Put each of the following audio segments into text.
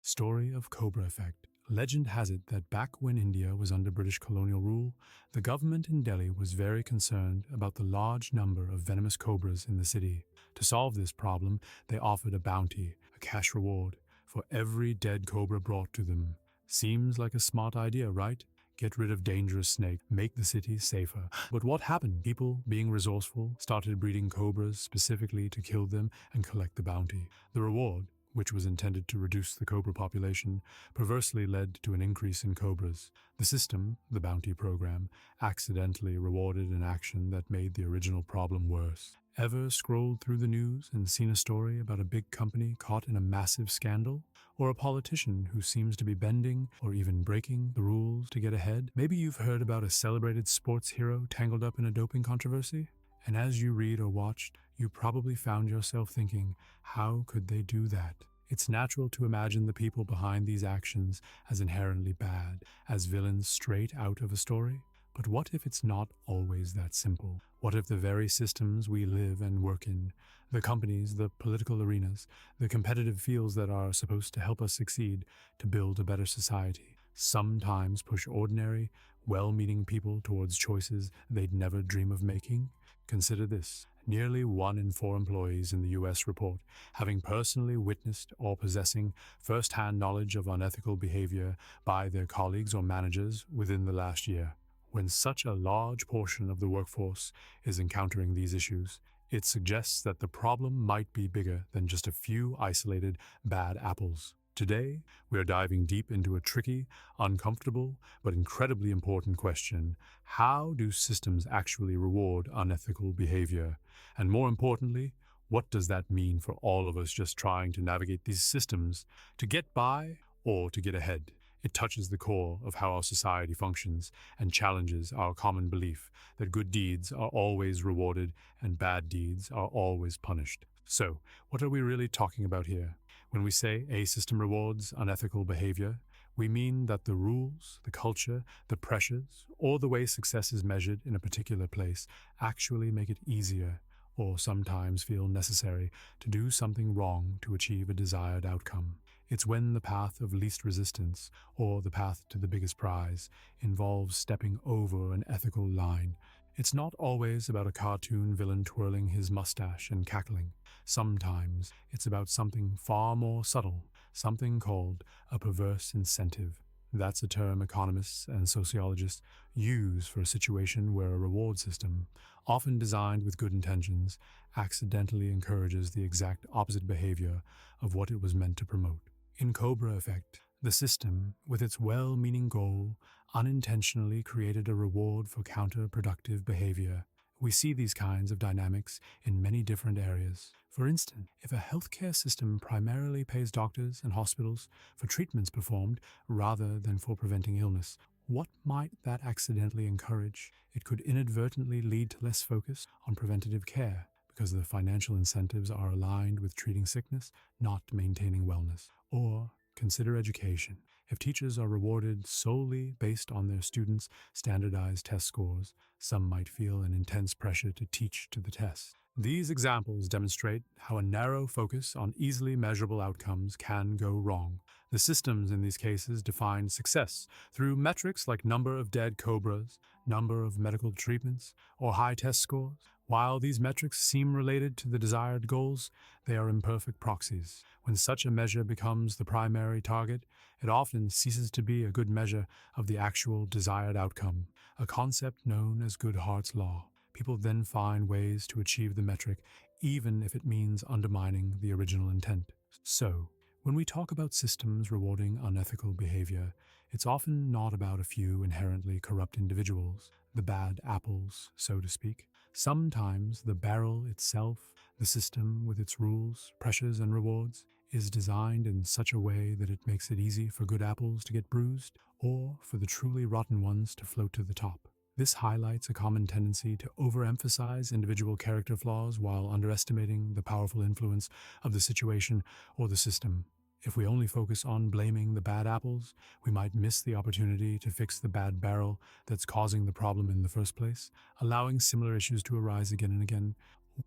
Story of Cobra Effect. Legend has it that back when India was under British colonial rule, the government in Delhi was very concerned about the large number of venomous cobras in the city. To solve this problem, they offered a bounty, a cash reward, for every dead cobra brought to them. Seems like a smart idea, right? Get rid of dangerous snakes, make the city safer. But what happened? People, being resourceful, started breeding cobras specifically to kill them and collect the bounty. The reward, which was intended to reduce the cobra population, perversely led to an increase in cobras. The system, the bounty program, accidentally rewarded an action that made the original problem worse. Ever scrolled through the news and seen a story about a big company caught in a massive scandal? Or a politician who seems to be bending or even breaking the rules to get ahead? Maybe you've heard about a celebrated sports hero tangled up in a doping controversy? And as you read or watched, you probably found yourself thinking, how could they do that? It's natural to imagine the people behind these actions as inherently bad, as villains straight out of a story. But what if it's not always that simple? What if the very systems we live and work in, the companies, the political arenas, the competitive fields that are supposed to help us succeed to build a better society, sometimes push ordinary, well-meaning people towards choices they'd never dream of making? Consider this. Nearly 1 in 4 employees in the U.S. report having personally witnessed or possessing first-hand knowledge of unethical behavior by their colleagues or managers within the last year. When such a large portion of the workforce is encountering these issues, it suggests that the problem might be bigger than just a few isolated bad apples. Today, we are diving deep into a tricky, uncomfortable, but incredibly important question. How do systems actually reward unethical behavior? And more importantly, what does that mean for all of us just trying to navigate these systems to get by or to get ahead? It touches the core of how our society functions and challenges our common belief that good deeds are always rewarded and bad deeds are always punished. So, what are we really talking about here? When we say a system rewards unethical behavior, we mean that the rules, the culture, the pressures, or the way success is measured in a particular place actually make it easier, or sometimes feel necessary, to do something wrong to achieve a desired outcome. It's when the path of least resistance, or the path to the biggest prize, involves stepping over an ethical line. It's not always about a cartoon villain twirling his mustache and cackling. Sometimes it's about something far more subtle, something called a perverse incentive. That's a term economists and sociologists use for a situation where a reward system, often designed with good intentions, accidentally encourages the exact opposite behavior of what it was meant to promote. In Cobra Effect, the system, with its well-meaning goal, unintentionally created a reward for counterproductive behavior. We see these kinds of dynamics in many different areas. For instance, if a healthcare system primarily pays doctors and hospitals for treatments performed rather than for preventing illness, what might that accidentally encourage? It could inadvertently lead to less focus on preventative care, because the financial incentives are aligned with treating sickness, not maintaining wellness. Or consider education. If teachers are rewarded solely based on their students' standardized test scores, some might feel an intense pressure to teach to the test. These examples demonstrate how a narrow focus on easily measurable outcomes can go wrong. The systems in these cases define success through metrics like number of dead cobras, number of medical treatments, or high test scores. While these metrics seem related to the desired goals, they are imperfect proxies. When such a measure becomes the primary target, it often ceases to be a good measure of the actual desired outcome, a concept known as Goodhart's Law. People then find ways to achieve the metric, even if it means undermining the original intent. So, when we talk about systems rewarding unethical behavior, it's often not about a few inherently corrupt individuals, the bad apples, so to speak. Sometimes the barrel itself, the system with its rules, pressures, and rewards, is designed in such a way that it makes it easy for good apples to get bruised, or for the truly rotten ones to float to the top. This highlights a common tendency to overemphasize individual character flaws while underestimating the powerful influence of the situation or the system. If we only focus on blaming the bad apples, we might miss the opportunity to fix the bad barrel that's causing the problem in the first place, allowing similar issues to arise again and again.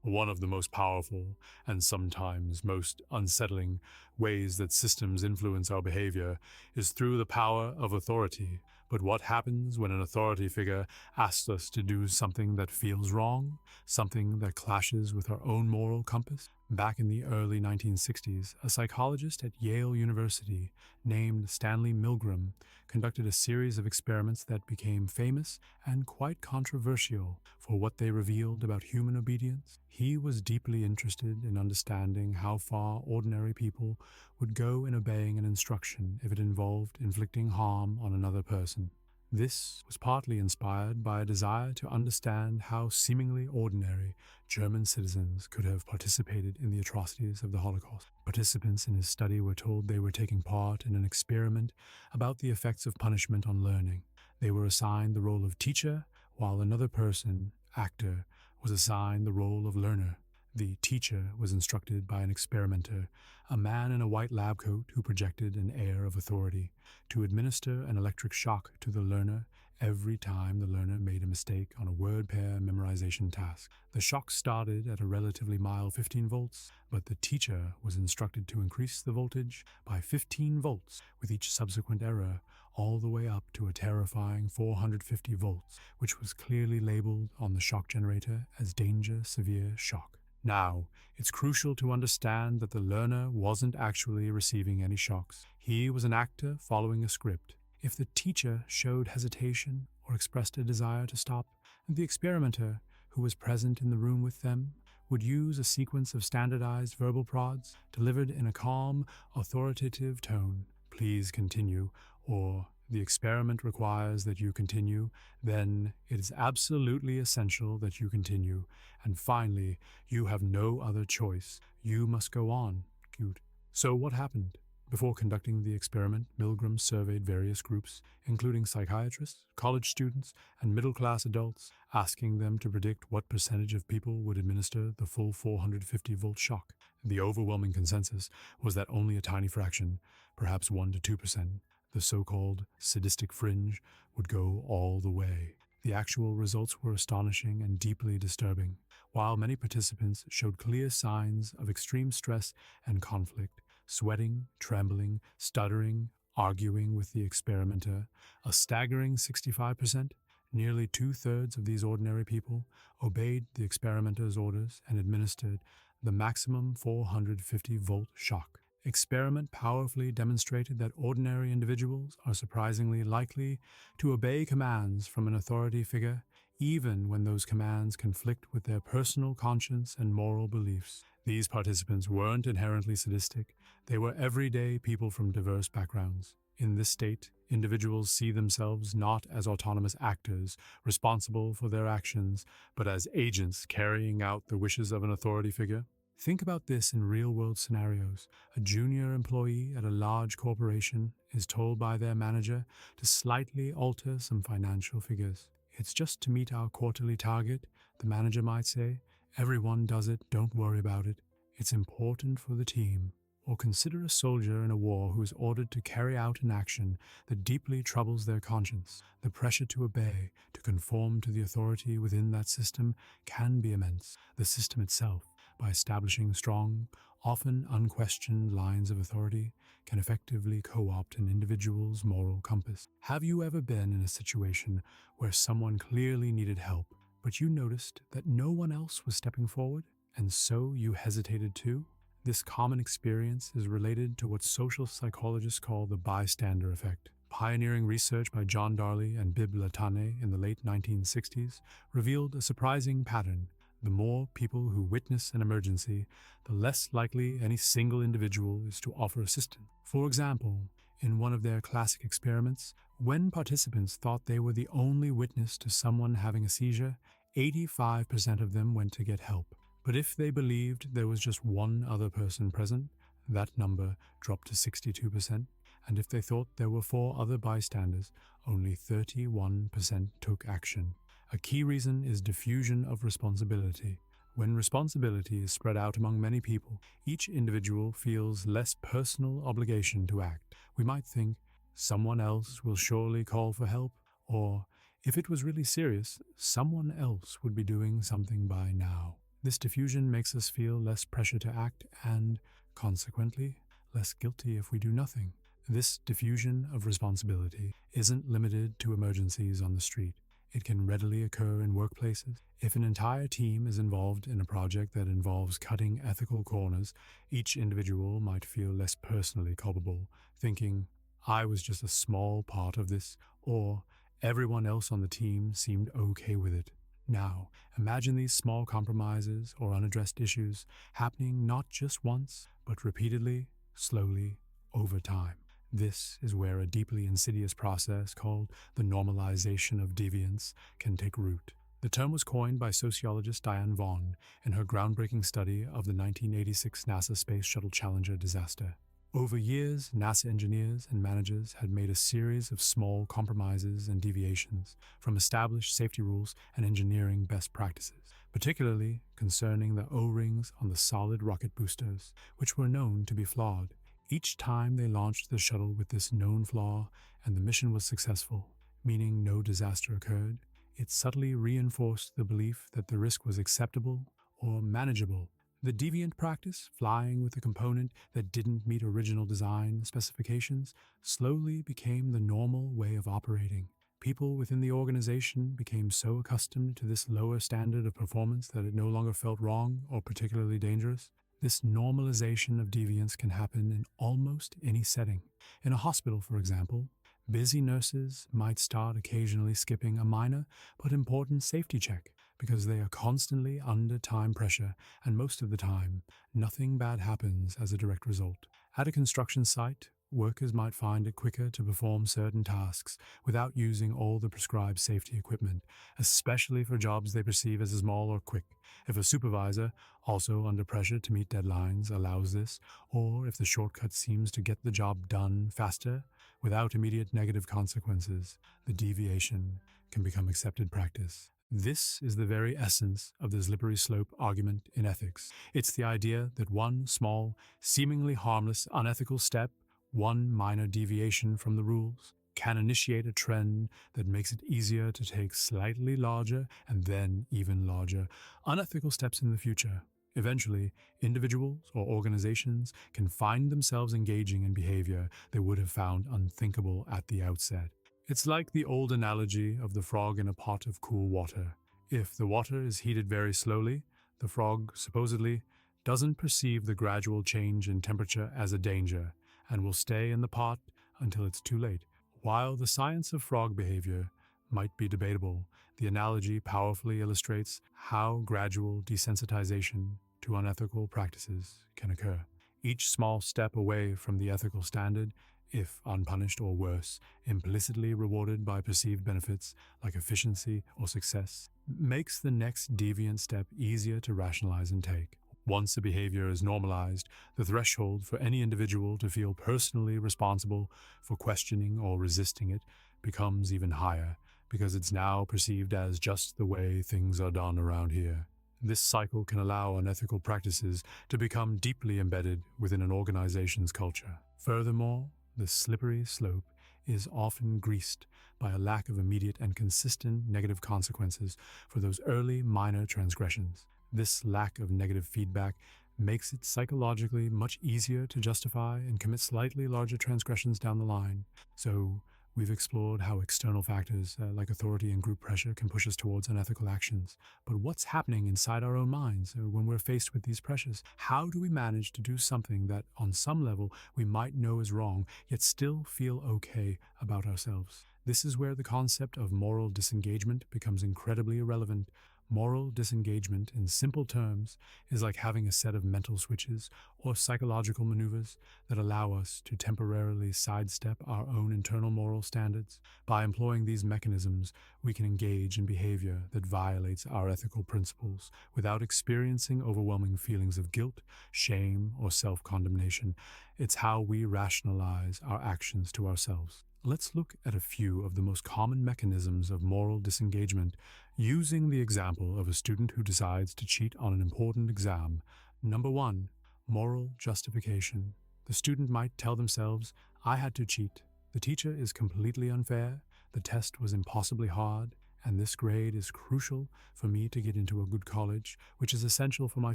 One of the most powerful and sometimes most unsettling ways that systems influence our behavior is through the power of authority. But what happens when an authority figure asks us to do something that feels wrong, something that clashes with our own moral compass? Back in the early 1960s, a psychologist at Yale University named Stanley Milgram conducted a series of experiments that became famous and quite controversial for what they revealed about human obedience. He was deeply interested in understanding how far ordinary people would go in obeying an instruction if it involved inflicting harm on another person. This was partly inspired by a desire to understand how seemingly ordinary German citizens could have participated in the atrocities of the Holocaust. Participants in his study were told they were taking part in an experiment about the effects of punishment on learning. They were assigned the role of teacher, while another person, actor, was assigned the role of learner. The teacher was instructed by an experimenter, a man in a white lab coat who projected an air of authority, to administer an electric shock to the learner every time the learner made a mistake on a word pair memorization task. The shock started at a relatively mild 15 volts, but the teacher was instructed to increase the voltage by 15 volts with each subsequent error, all the way up to a terrifying 450 volts, which was clearly labeled on the shock generator as danger severe shock. Now, it's crucial to understand that the learner wasn't actually receiving any shocks. He was an actor following a script. If the teacher showed hesitation or expressed a desire to stop, the experimenter, who was present in the room with them, would use a sequence of standardized verbal prods delivered in a calm, authoritative tone. Please continue, or the experiment requires that you continue, then it is absolutely essential that you continue, and finally, you have no other choice. You must go on. Cute. So what happened? Before conducting the experiment, Milgram surveyed various groups, including psychiatrists, college students, and middle-class adults, asking them to predict what percentage of people would administer the full 450-volt shock. The overwhelming consensus was that only a tiny fraction, perhaps 1 to 2%, the so-called sadistic fringe, would go all the way. The actual results were astonishing and deeply disturbing. While many participants showed clear signs of extreme stress and conflict, sweating, trembling, stuttering, arguing with the experimenter, a staggering 65%, nearly 2/3 of these ordinary people, obeyed the experimenter's orders and administered the maximum 450-volt shock. Experiment powerfully demonstrated that ordinary individuals are surprisingly likely to obey commands from an authority figure, even when those commands conflict with their personal conscience and moral beliefs. These participants weren't inherently sadistic. They were everyday people from diverse backgrounds. In this state, individuals see themselves not as autonomous actors responsible for their actions, but as agents carrying out the wishes of an authority figure. Think about this in real-world scenarios. A junior employee at a large corporation is told by their manager to slightly alter some financial figures. It's just to meet our quarterly target, the manager might say. Everyone does it, don't worry about it. It's important for the team. Or consider a soldier in a war who is ordered to carry out an action that deeply troubles their conscience. The pressure to obey, to conform to the authority within that system can be immense. The system itself, by establishing strong, often unquestioned lines of authority, can effectively co-opt an individual's moral compass. Have you ever been in a situation where someone clearly needed help, but you noticed that no one else was stepping forward, and so you hesitated too? This common experience is related to what social psychologists call the bystander effect. Pioneering research by John Darley and Bib Latane in the late 1960s revealed a surprising pattern. The more people who witness an emergency, the less likely any single individual is to offer assistance. For example, in one of their classic experiments, when participants thought they were the only witness to someone having a seizure, 85% of them went to get help. But if they believed there was just one other person present, that number dropped to 62%, and if they thought there were 4 other bystanders, only 31% took action. A key reason is diffusion of responsibility. When responsibility is spread out among many people, each individual feels less personal obligation to act. We might think, someone else will surely call for help, or if it was really serious, someone else would be doing something by now. This diffusion makes us feel less pressure to act and, consequently, less guilty if we do nothing. This diffusion of responsibility isn't limited to emergencies on the street. It can readily occur in workplaces. If an entire team is involved in a project that involves cutting ethical corners, each individual might feel less personally culpable, thinking, I was just a small part of this, or everyone else on the team seemed okay with it. Now, imagine these small compromises or unaddressed issues happening not just once, but repeatedly, slowly, over time. This is where a deeply insidious process called the normalization of deviance can take root. The term was coined by sociologist Diane Vaughan in her groundbreaking study of the 1986 NASA Space Shuttle Challenger disaster. Over years, NASA engineers and managers had made a series of small compromises and deviations from established safety rules and engineering best practices, particularly concerning the O-rings on the solid rocket boosters, which were known to be flawed. Each time they launched the shuttle with this known flaw and the mission was successful, meaning no disaster occurred, it subtly reinforced the belief that the risk was acceptable or manageable. The deviant practice, flying with a component that didn't meet original design specifications, slowly became the normal way of operating. People within the organization became so accustomed to this lower standard of performance that it no longer felt wrong or particularly dangerous. This normalization of deviance can happen in almost any setting. In a hospital, for example, busy nurses might start occasionally skipping a minor but important safety check because they are constantly under time pressure, and most of the time, nothing bad happens as a direct result. At a construction site, workers might find it quicker to perform certain tasks without using all the prescribed safety equipment, especially for jobs they perceive as small or quick. If a supervisor, also under pressure to meet deadlines, allows this, or if the shortcut seems to get the job done faster without immediate negative consequences, the deviation can become accepted practice. This is the very essence of the slippery slope argument in ethics. It's the idea that one small, seemingly harmless, unethical step, one minor deviation from the rules, can initiate a trend that makes it easier to take slightly larger and then even larger, unethical steps in the future. Eventually, individuals or organizations can find themselves engaging in behavior they would have found unthinkable at the outset. It's like the old analogy of the frog in a pot of cool water. If the water is heated very slowly, the frog, supposedly, doesn't perceive the gradual change in temperature as a danger and will stay in the pot until it's too late. While the science of frog behavior might be debatable, the analogy powerfully illustrates how gradual desensitization to unethical practices can occur. Each small step away from the ethical standard, if unpunished or worse, implicitly rewarded by perceived benefits like efficiency or success, makes the next deviant step easier to rationalize and take. Once a behavior is normalized, the threshold for any individual to feel personally responsible for questioning or resisting it becomes even higher, because it's now perceived as just the way things are done around here. This cycle can allow unethical practices to become deeply embedded within an organization's culture. Furthermore, the slippery slope is often greased by a lack of immediate and consistent negative consequences for those early minor transgressions. This lack of negative feedback makes it psychologically much easier to justify and commit slightly larger transgressions down the line. So, we've explored how external factors like authority and group pressure can push us towards unethical actions. But what's happening inside our own minds when we're faced with these pressures? How do we manage to do something that, on some level, we might know is wrong, yet still feel okay about ourselves? This is where the concept of moral disengagement becomes incredibly relevant. Moral disengagement, in simple terms, is like having a set of mental switches or psychological maneuvers that allow us to temporarily sidestep our own internal moral standards. By employing these mechanisms, we can engage in behavior that violates our ethical principles without experiencing overwhelming feelings of guilt, shame, or self-condemnation. It's how we rationalize our actions to ourselves. Let's look at a few of the most common mechanisms of moral disengagement, using the example of a student who decides to cheat on an important exam. Number 1. Moral justification. The student might tell themselves, I had to cheat. The teacher is completely unfair, the test was impossibly hard, and this grade is crucial for me to get into a good college, which is essential for my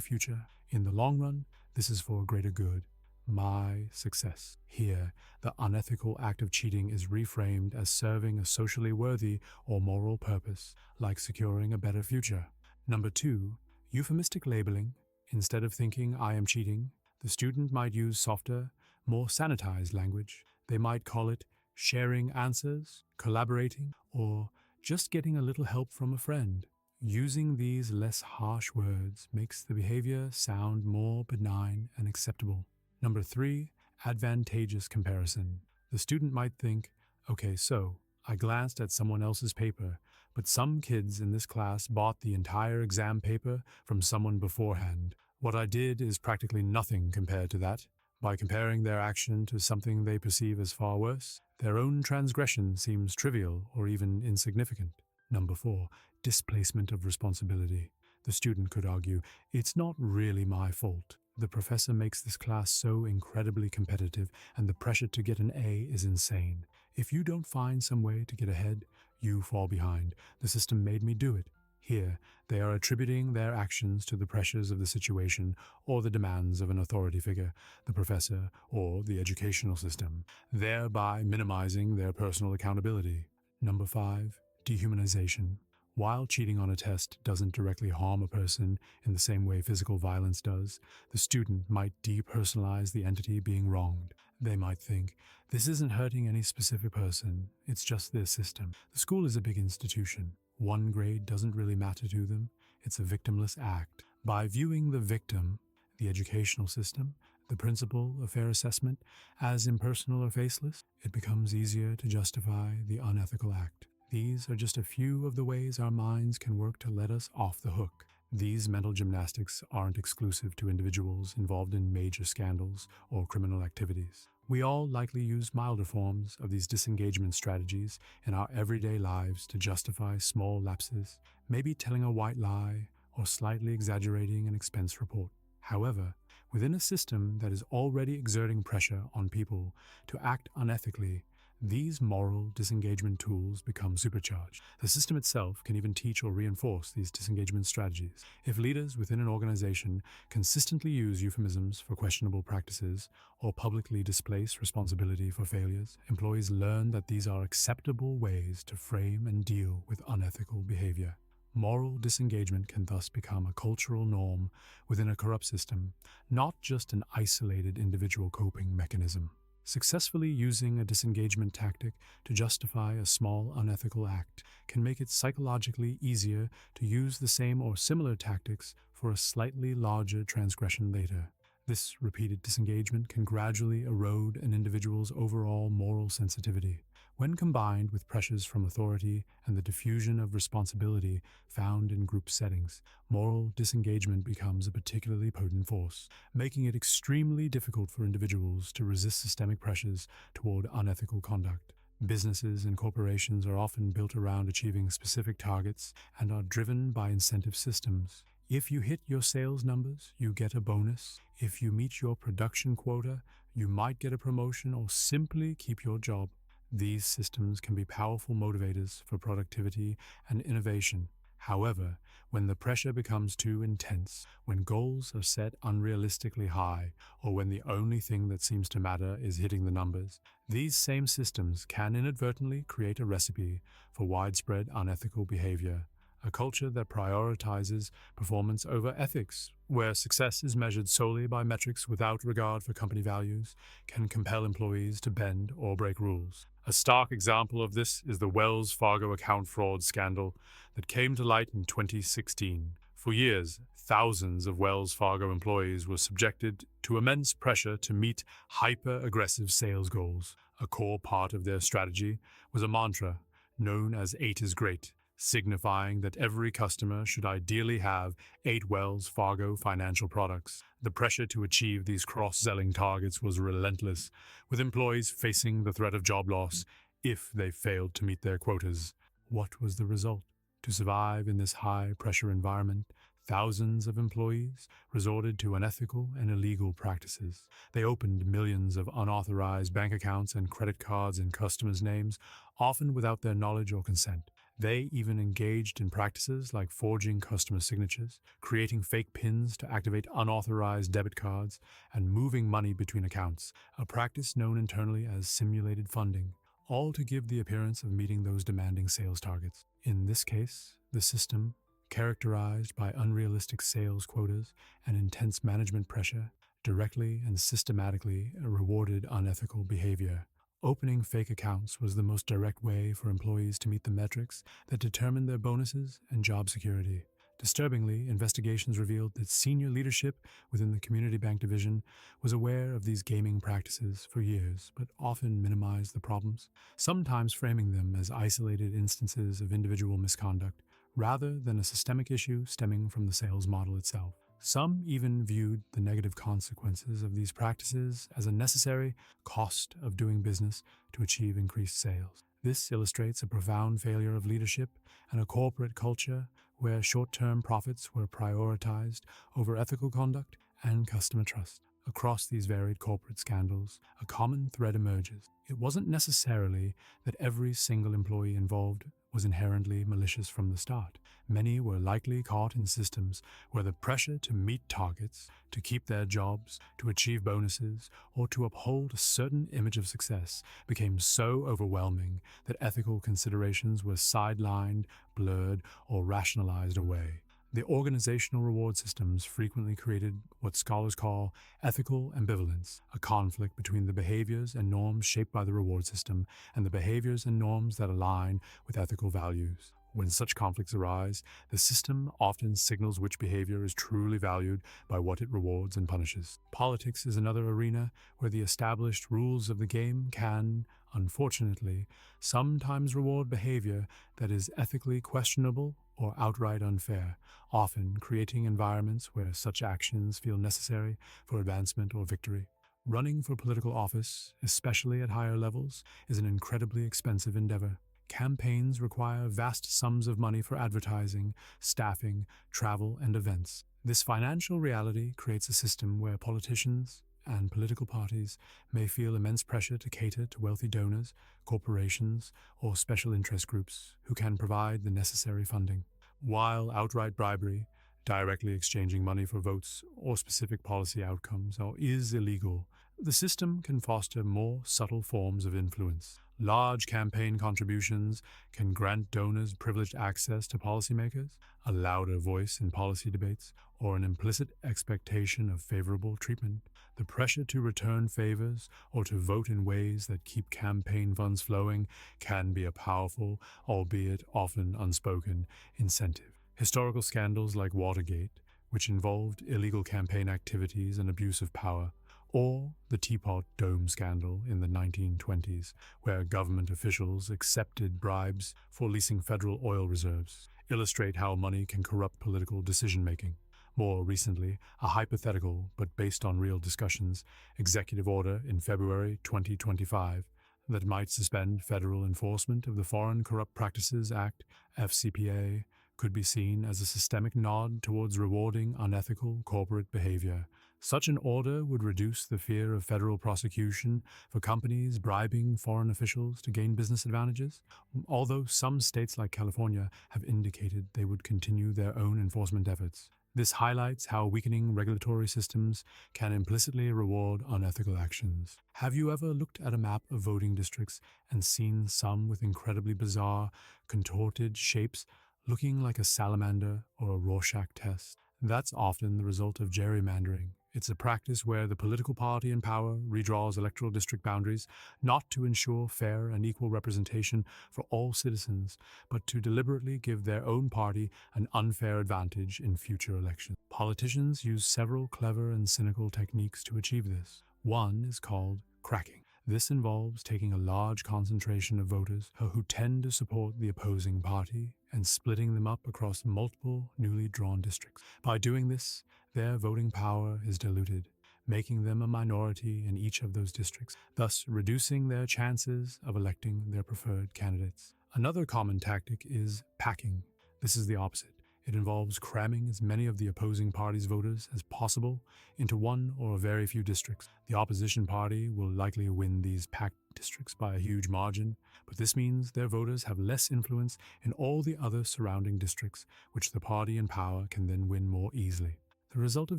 future. In the long run, this is for a greater good. My success. Here, the unethical act of cheating is reframed as serving a socially worthy or moral purpose, like securing a better future. Number 2, euphemistic labeling. Instead of thinking I am cheating, the student might use softer, more sanitized language. They might call it sharing answers, collaborating, or just getting a little help from a friend. Using these less harsh words makes the behavior sound more benign and acceptable. Number 3, advantageous comparison. The student might think, okay, so I glanced at someone else's paper, but some kids in this class bought the entire exam paper from someone beforehand. What I did is practically nothing compared to that. By comparing their action to something they perceive as far worse, their own transgression seems trivial or even insignificant. Number 4, displacement of responsibility. The student could argue, it's not really my fault. The professor makes this class so incredibly competitive, and the pressure to get an A is insane. If you don't find some way to get ahead, you fall behind. The system made me do it. Here, they are attributing their actions to the pressures of the situation or the demands of an authority figure, the professor or the educational system, thereby minimizing their personal accountability. Number 5, dehumanization. While cheating on a test doesn't directly harm a person in the same way physical violence does, the student might depersonalize the entity being wronged. They might think, this isn't hurting any specific person, it's just their system. The school is a big institution. One grade doesn't really matter to them. It's a victimless act. By viewing the victim, the educational system, the principle of fair assessment, as impersonal or faceless, it becomes easier to justify the unethical act. These are just a few of the ways our minds can work to let us off the hook. These mental gymnastics aren't exclusive to individuals involved in major scandals or criminal activities. We all likely use milder forms of these disengagement strategies in our everyday lives to justify small lapses, maybe telling a white lie or slightly exaggerating an expense report. However, within a system that is already exerting pressure on people to act unethically, these moral disengagement tools become supercharged. The system itself can even teach or reinforce these disengagement strategies. If leaders within an organization consistently use euphemisms for questionable practices or publicly displace responsibility for failures, employees learn that these are acceptable ways to frame and deal with unethical behavior. Moral disengagement can thus become a cultural norm within a corrupt system, not just an isolated individual coping mechanism. Successfully using a disengagement tactic to justify a small unethical act can make it psychologically easier to use the same or similar tactics for a slightly larger transgression later. This repeated disengagement can gradually erode an individual's overall moral sensitivity. When combined with pressures from authority and the diffusion of responsibility found in group settings, moral disengagement becomes a particularly potent force, making it extremely difficult for individuals to resist systemic pressures toward unethical conduct. Businesses and corporations are often built around achieving specific targets and are driven by incentive systems. If you hit your sales numbers, you get a bonus. If you meet your production quota, you might get a promotion or simply keep your job. These systems can be powerful motivators for productivity and innovation. However, when the pressure becomes too intense, when goals are set unrealistically high, or when the only thing that seems to matter is hitting the numbers, these same systems can inadvertently create a recipe for widespread unethical behavior. A culture that prioritizes performance over ethics, where success is measured solely by metrics without regard for company values, can compel employees to bend or break rules. A stark example of this is the Wells Fargo account fraud scandal that came to light in 2016. For years, thousands of Wells Fargo employees were subjected to immense pressure to meet hyper-aggressive sales goals. A core part of their strategy was a mantra known as 8 is great, signifying that every customer should ideally have 8 Wells Fargo financial products. The pressure to achieve these cross-selling targets was relentless, with employees facing the threat of job loss if they failed to meet their quotas. What was the result? To survive in this high-pressure environment, thousands of employees resorted to unethical and illegal practices. They opened millions of unauthorized bank accounts and credit cards in customers' names, often without their knowledge or consent. They even engaged in practices like forging customer signatures, creating fake PINs to activate unauthorized debit cards, and moving money between accounts, a practice known internally as simulated funding, all to give the appearance of meeting those demanding sales targets. In this case, the system, characterized by unrealistic sales quotas and intense management pressure, directly and systematically rewarded unethical behavior. Opening fake accounts was the most direct way for employees to meet the metrics that determined their bonuses and job security. Disturbingly, investigations revealed that senior leadership within the community bank division was aware of these gaming practices for years, but often minimized the problems, sometimes framing them as isolated instances of individual misconduct, rather than a systemic issue stemming from the sales model itself. Some even viewed the negative consequences of these practices as a necessary cost of doing business to achieve increased sales. This illustrates a profound failure of leadership and a corporate culture where short-term profits were prioritized over ethical conduct and customer trust. Across these varied corporate scandals, a common thread emerges. It wasn't necessarily that every single employee involved was inherently malicious from the start. Many were likely caught in systems where the pressure to meet targets, to keep their jobs, to achieve bonuses, or to uphold a certain image of success became so overwhelming that ethical considerations were sidelined, blurred, or rationalized away. The organizational reward systems frequently created what scholars call ethical ambivalence, a conflict between the behaviors and norms shaped by the reward system and the behaviors and norms that align with ethical values. When such conflicts arise, the system often signals which behavior is truly valued by what it rewards and punishes. Politics is another arena where the established rules of the game can, unfortunately, sometimes reward behavior that is ethically questionable or outright unfair, often creating environments where such actions feel necessary for advancement or victory. Running for political office, especially at higher levels, is an incredibly expensive endeavor. Campaigns require vast sums of money for advertising, staffing, travel, and events. This financial reality creates a system where politicians and political parties may feel immense pressure to cater to wealthy donors, corporations, or special interest groups who can provide the necessary funding. While outright bribery, directly exchanging money for votes or specific policy outcomes, is illegal, the system can foster more subtle forms of influence. Large campaign contributions can grant donors privileged access to policymakers, a louder voice in policy debates, or an implicit expectation of favorable treatment. The pressure to return favors or to vote in ways that keep campaign funds flowing can be a powerful, albeit often unspoken, incentive. Historical scandals like Watergate, which involved illegal campaign activities and abuse of power, or the Teapot Dome scandal in the 1920s, where government officials accepted bribes for leasing federal oil reserves, illustrate how money can corrupt political decision-making. More recently, a hypothetical, but based on real discussions, executive order in February 2025 that might suspend federal enforcement of the Foreign Corrupt Practices Act, FCPA, could be seen as a systemic nod towards rewarding unethical corporate behavior. Such an order would reduce the fear of federal prosecution for companies bribing foreign officials to gain business advantages, although some states like California have indicated they would continue their own enforcement efforts. This highlights how weakening regulatory systems can implicitly reward unethical actions. Have you ever looked at a map of voting districts and seen some with incredibly bizarre, contorted shapes looking like a salamander or a Rorschach test? That's often the result of gerrymandering. It's a practice where the political party in power redraws electoral district boundaries not to ensure fair and equal representation for all citizens, but to deliberately give their own party an unfair advantage in future elections. Politicians use several clever and cynical techniques to achieve this. One is called cracking. This involves taking a large concentration of voters who tend to support the opposing party and splitting them up across multiple newly drawn districts. By doing this, their voting power is diluted, making them a minority in each of those districts, thus reducing their chances of electing their preferred candidates. Another common tactic is packing. This is the opposite. It involves cramming as many of the opposing party's voters as possible into one or a very few districts. The opposition party will likely win these packed districts by a huge margin, but this means their voters have less influence in all the other surrounding districts, which the party in power can then win more easily. The result of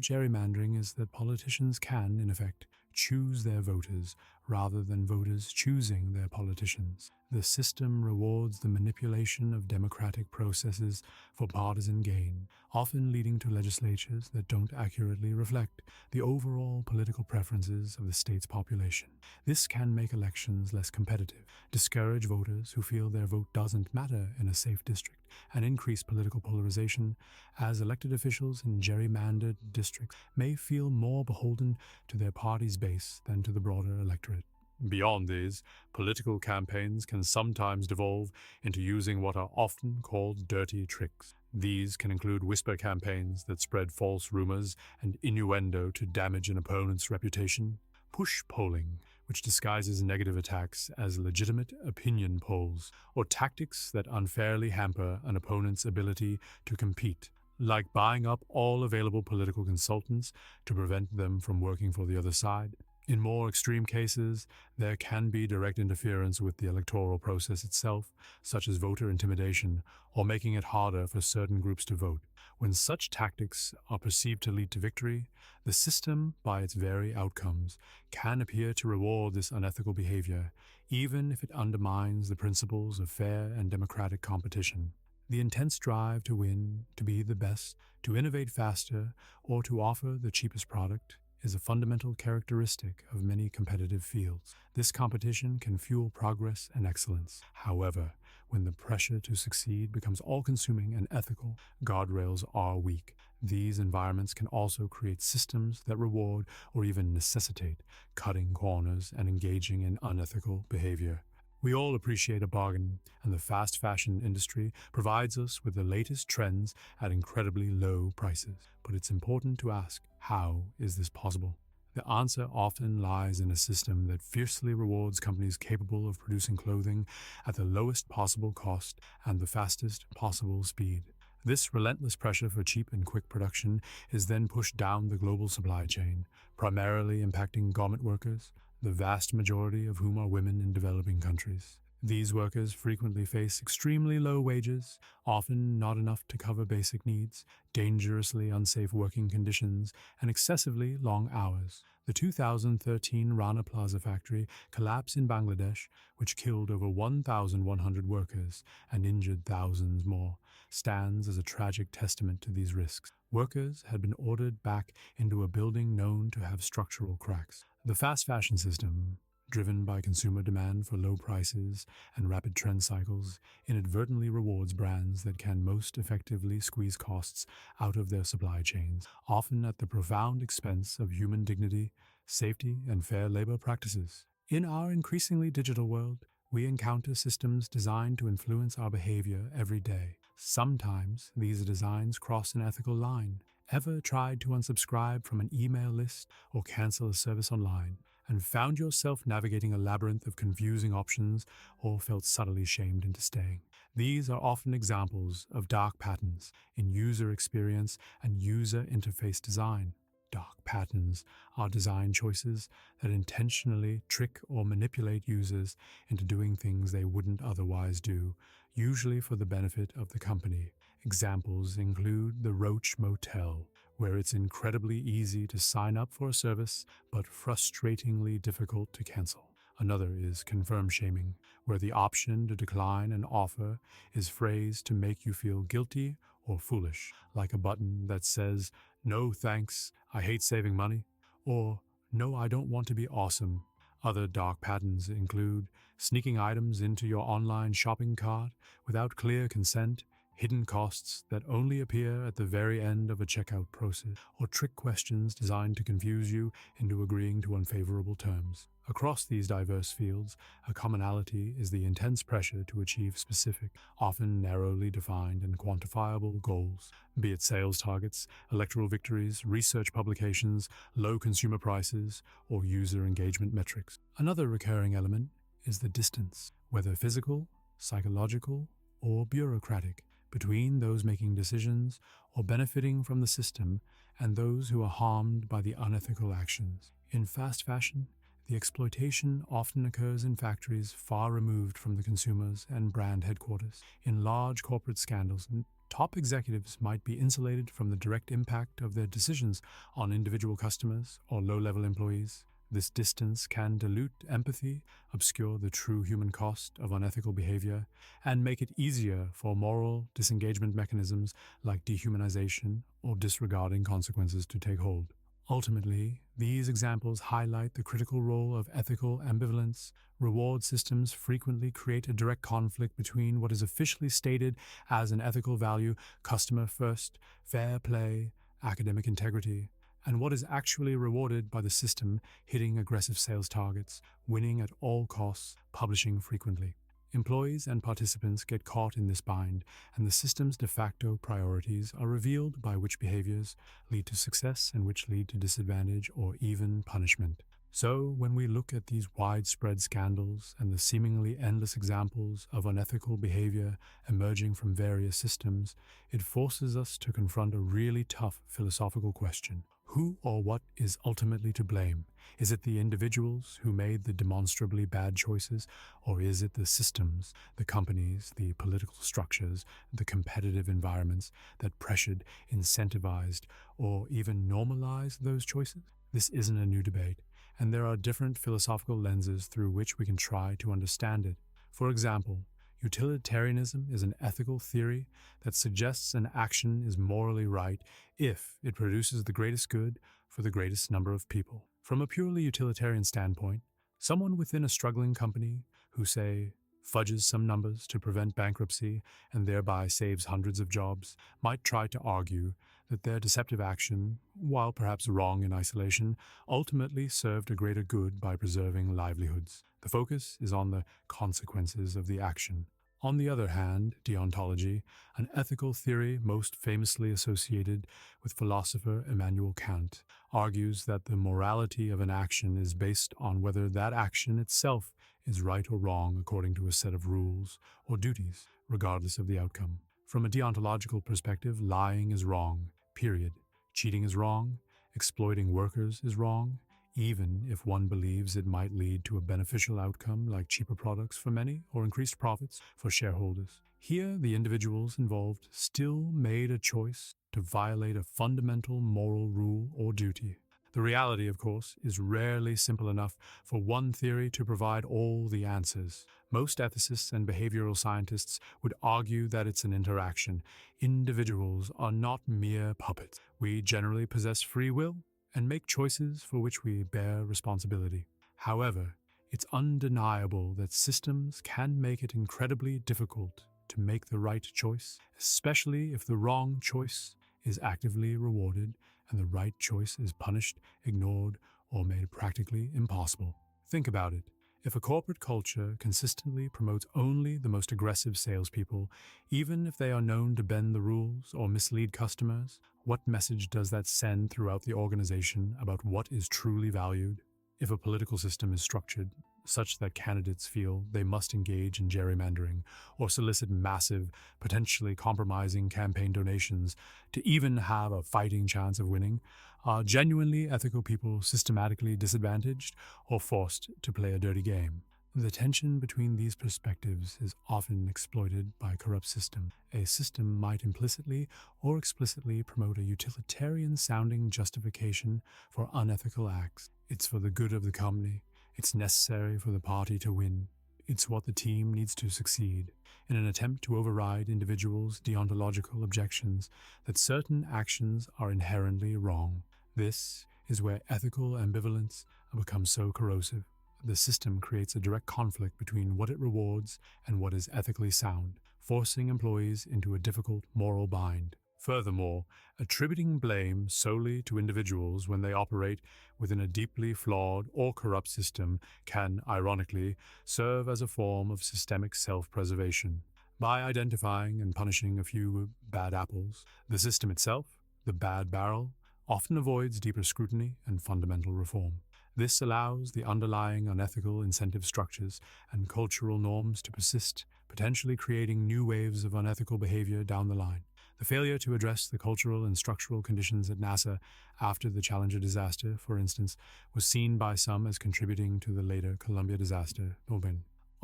gerrymandering is that politicians can, in effect, choose their voters rather than voters choosing their politicians. The system rewards the manipulation of democratic processes for partisan gain, often leading to legislatures that don't accurately reflect the overall political preferences of the state's population. This can make elections less competitive, discourage voters who feel their vote doesn't matter in a safe district, and increase political polarization, as elected officials in gerrymandered districts may feel more beholden to their party's base than to the broader electorate. Beyond these, political campaigns can sometimes devolve into using what are often called dirty tricks. These can include whisper campaigns that spread false rumors and innuendo to damage an opponent's reputation, push polling, which disguises negative attacks as legitimate opinion polls, or tactics that unfairly hamper an opponent's ability to compete, like buying up all available political consultants to prevent them from working for the other side. In more extreme cases, there can be direct interference with the electoral process itself, such as voter intimidation or making it harder for certain groups to vote. When such tactics are perceived to lead to victory, the system, by its very outcomes, can appear to reward this unethical behavior, even if it undermines the principles of fair and democratic competition. The intense drive to win, to be the best, to innovate faster, or to offer the cheapest product is a fundamental characteristic of many competitive fields. This competition can fuel progress and excellence. However, when the pressure to succeed becomes all-consuming and ethical, guardrails are weak. These environments can also create systems that reward or even necessitate cutting corners and engaging in unethical behavior. We all appreciate a bargain, and the fast fashion industry provides us with the latest trends at incredibly low prices. But it's important to ask, how is this possible? The answer often lies in a system that fiercely rewards companies capable of producing clothing at the lowest possible cost and the fastest possible speed. This relentless pressure for cheap and quick production is then pushed down the global supply chain, primarily impacting garment workers, the vast majority of whom are women in developing countries. These workers frequently face extremely low wages, often not enough to cover basic needs, dangerously unsafe working conditions, and excessively long hours. The 2013 Rana Plaza factory collapse in Bangladesh, which killed over 1,100 workers and injured thousands more, stands as a tragic testament to these risks. Workers had been ordered back into a building known to have structural cracks. The fast fashion system, driven by consumer demand for low prices and rapid trend cycles, inadvertently rewards brands that can most effectively squeeze costs out of their supply chains, often at the profound expense of human dignity, safety, and fair labor practices. In our increasingly digital world, we encounter systems designed to influence our behavior every day. Sometimes these designs cross an ethical line. Ever tried to unsubscribe from an email list or cancel a service online, and found yourself navigating a labyrinth of confusing options or felt subtly shamed into staying? These are often examples of dark patterns in user experience and user interface design. Dark patterns are design choices that intentionally trick or manipulate users into doing things they wouldn't otherwise do, usually for the benefit of the company. Examples include the Roach Motel, where it's incredibly easy to sign up for a service, but frustratingly difficult to cancel. Another is confirm shaming, where the option to decline an offer is phrased to make you feel guilty or foolish, like a button that says, "No thanks, I hate saving money," or "No, I don't want to be awesome." Other dark patterns include sneaking items into your online shopping cart without clear consent, hidden costs that only appear at the very end of a checkout process, or trick questions designed to confuse you into agreeing to unfavorable terms. Across these diverse fields, a commonality is the intense pressure to achieve specific, often narrowly defined and quantifiable goals, be it sales targets, electoral victories, research publications, low consumer prices, or user engagement metrics. Another recurring element is the distance, whether physical, psychological, or bureaucratic, between those making decisions or benefiting from the system and those who are harmed by the unethical actions. In fast fashion, the exploitation often occurs in factories far removed from the consumers and brand headquarters. In large corporate scandals, top executives might be insulated from the direct impact of their decisions on individual customers or low-level employees. This distance can dilute empathy, obscure the true human cost of unethical behavior, and make it easier for moral disengagement mechanisms like dehumanization or disregarding consequences to take hold. Ultimately, these examples highlight the critical role of ethical ambivalence. Reward systems frequently create a direct conflict between what is officially stated as an ethical value, customer first, fair play, academic integrity, and what is actually rewarded by the system, hitting aggressive sales targets, winning at all costs, publishing frequently. Employees and participants get caught in this bind, and the system's de facto priorities are revealed by which behaviors lead to success and which lead to disadvantage or even punishment. So, when we look at these widespread scandals and the seemingly endless examples of unethical behavior emerging from various systems, it forces us to confront a really tough philosophical question. Who or what is ultimately to blame? Is it the individuals who made the demonstrably bad choices, or is it the systems, the companies, the political structures, the competitive environments that pressured, incentivized, or even normalized those choices? This isn't a new debate, and there are different philosophical lenses through which we can try to understand it. For example, utilitarianism is an ethical theory that suggests an action is morally right if it produces the greatest good for the greatest number of people. From a purely utilitarian standpoint, someone within a struggling company who, say, fudges some numbers to prevent bankruptcy and thereby saves hundreds of jobs might try to argue that their deceptive action, while perhaps wrong in isolation, ultimately served a greater good by preserving livelihoods. The focus is on the consequences of the action. On the other hand, deontology, an ethical theory most famously associated with philosopher Immanuel Kant, argues that the morality of an action is based on whether that action itself is right or wrong according to a set of rules or duties, regardless of the outcome. From a deontological perspective, lying is wrong, period. Cheating is wrong, exploiting workers is wrong, even if one believes it might lead to a beneficial outcome like cheaper products for many or increased profits for shareholders. Here, the individuals involved still made a choice to violate a fundamental moral rule or duty. The reality, of course, is rarely simple enough for one theory to provide all the answers. Most ethicists and behavioral scientists would argue that it's an interaction. Individuals are not mere puppets. We generally possess free will and make choices for which we bear responsibility. However, it's undeniable that systems can make it incredibly difficult to make the right choice, especially if the wrong choice is actively rewarded and the right choice is punished, ignored, or made practically impossible. Think about it. If a corporate culture consistently promotes only the most aggressive salespeople, even if they are known to bend the rules or mislead customers, what message does that send throughout the organization about what is truly valued? If a political system is structured such that candidates feel they must engage in gerrymandering or solicit massive, potentially compromising campaign donations to even have a fighting chance of winning, are genuinely ethical people systematically disadvantaged or forced to play a dirty game? The tension between these perspectives is often exploited by corrupt systems. A system might implicitly or explicitly promote a utilitarian-sounding justification for unethical acts. It's for the good of the company. It's necessary for the party to win. It's what the team needs to succeed. In an attempt to override individuals' deontological objections that certain actions are inherently wrong. This is where ethical ambivalence becomes so corrosive. The system creates a direct conflict between what it rewards and what is ethically sound, forcing employees into a difficult moral bind. Furthermore, attributing blame solely to individuals when they operate within a deeply flawed or corrupt system can, ironically, serve as a form of systemic self-preservation. By identifying and punishing a few bad apples, the system itself, the bad barrel, often avoids deeper scrutiny and fundamental reform. This allows the underlying unethical incentive structures and cultural norms to persist potentially creating new waves of unethical behavior down the line. The failure to address the cultural and structural conditions at NASA after the Challenger disaster, for instance, was seen by some as contributing to the later Columbia disaster.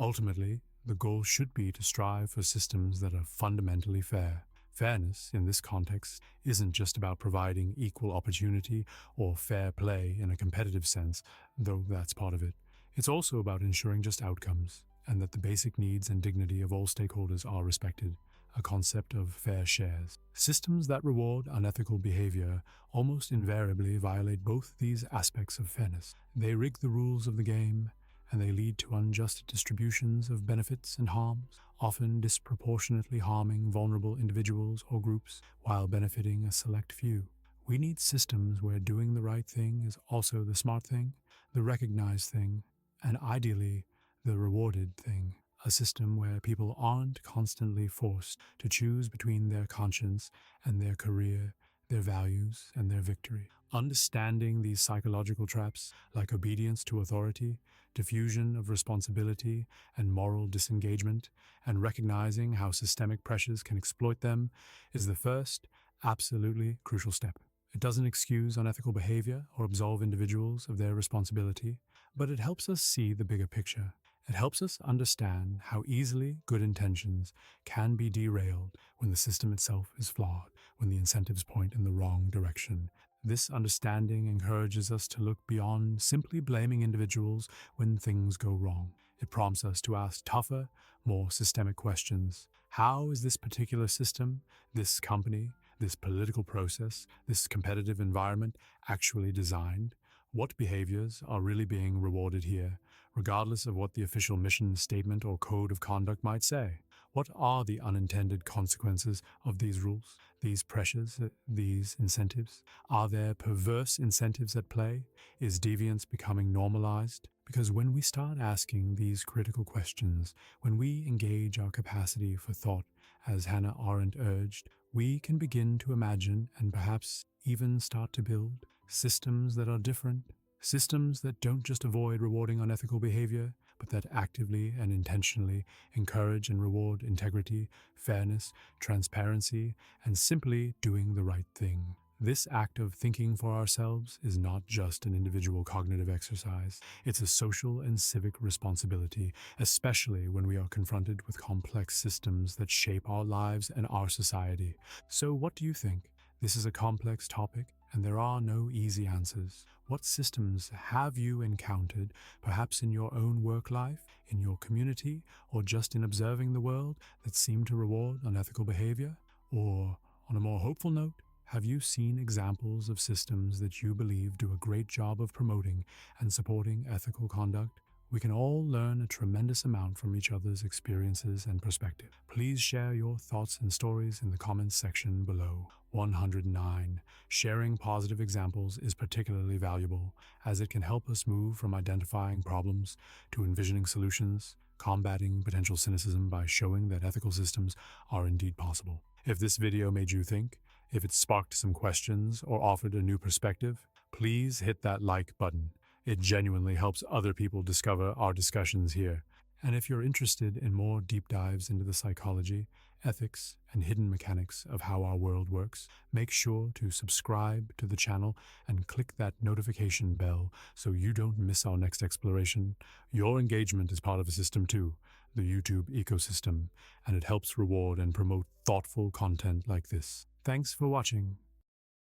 Ultimately, the goal should be to strive for systems that are fundamentally fair. Fairness, in this context, isn't just about providing equal opportunity or fair play in a competitive sense, though that's part of it. It's also about ensuring just outcomes, and that the basic needs and dignity of all stakeholders are respected, a concept of fair shares. Systems that reward unethical behavior almost invariably violate both these aspects of fairness. They rig the rules of the game, and they lead to unjust distributions of benefits and harms, often disproportionately harming vulnerable individuals or groups while benefiting a select few. We need systems where doing the right thing is also the smart thing, the recognized thing, and ideally, the rewarded thing. A system where people aren't constantly forced to choose between their conscience and their career, their values, and their victory. Understanding these psychological traps, like obedience to authority, diffusion of responsibility, and moral disengagement, and recognizing how systemic pressures can exploit them, is the first, absolutely crucial step. It doesn't excuse unethical behavior or absolve individuals of their responsibility, but it helps us see the bigger picture. It helps us understand how easily good intentions can be derailed when the system itself is flawed, when the incentives point in the wrong direction. This understanding encourages us to look beyond simply blaming individuals when things go wrong. It prompts us to ask tougher, more systemic questions. How is this particular system, this company, this political process, this competitive environment actually designed? What behaviors are really being rewarded here, regardless of what the official mission statement or code of conduct might say? What are the unintended consequences of these rules, these pressures, these incentives? Are there perverse incentives at play? Is deviance becoming normalized? Because when we start asking these critical questions, when we engage our capacity for thought, as Hannah Arendt urged, we can begin to imagine and perhaps even start to build systems that are different, systems that don't just avoid rewarding unethical behavior, but that actively and intentionally encourage and reward integrity, fairness, transparency, and simply doing the right thing. This act of thinking for ourselves is not just an individual cognitive exercise. It's a social and civic responsibility, especially when we are confronted with complex systems that shape our lives and our society. So what do you think? This is a complex topic, and there are no easy answers. What systems have you encountered, perhaps in your own work life, in your community, or just in observing the world, that seem to reward unethical behavior? Or, on a more hopeful note, have you seen examples of systems that you believe do a great job of promoting and supporting ethical conduct? We can all learn a tremendous amount from each other's experiences and perspective. Please share your thoughts and stories in the comments section below. 109. Sharing positive examples is particularly valuable, as it can help us move from identifying problems to envisioning solutions, combating potential cynicism by showing that ethical systems are indeed possible. If this video made you think, if it sparked some questions or offered a new perspective, please hit that like button. It genuinely helps other people discover our discussions here. And if you're interested in more deep dives into the psychology, ethics, and hidden mechanics of how our world works, make sure to subscribe to the channel and click that notification bell so you don't miss our next exploration. Your engagement is part of a system too, the YouTube ecosystem, and it helps reward and promote thoughtful content like this. Thanks for watching.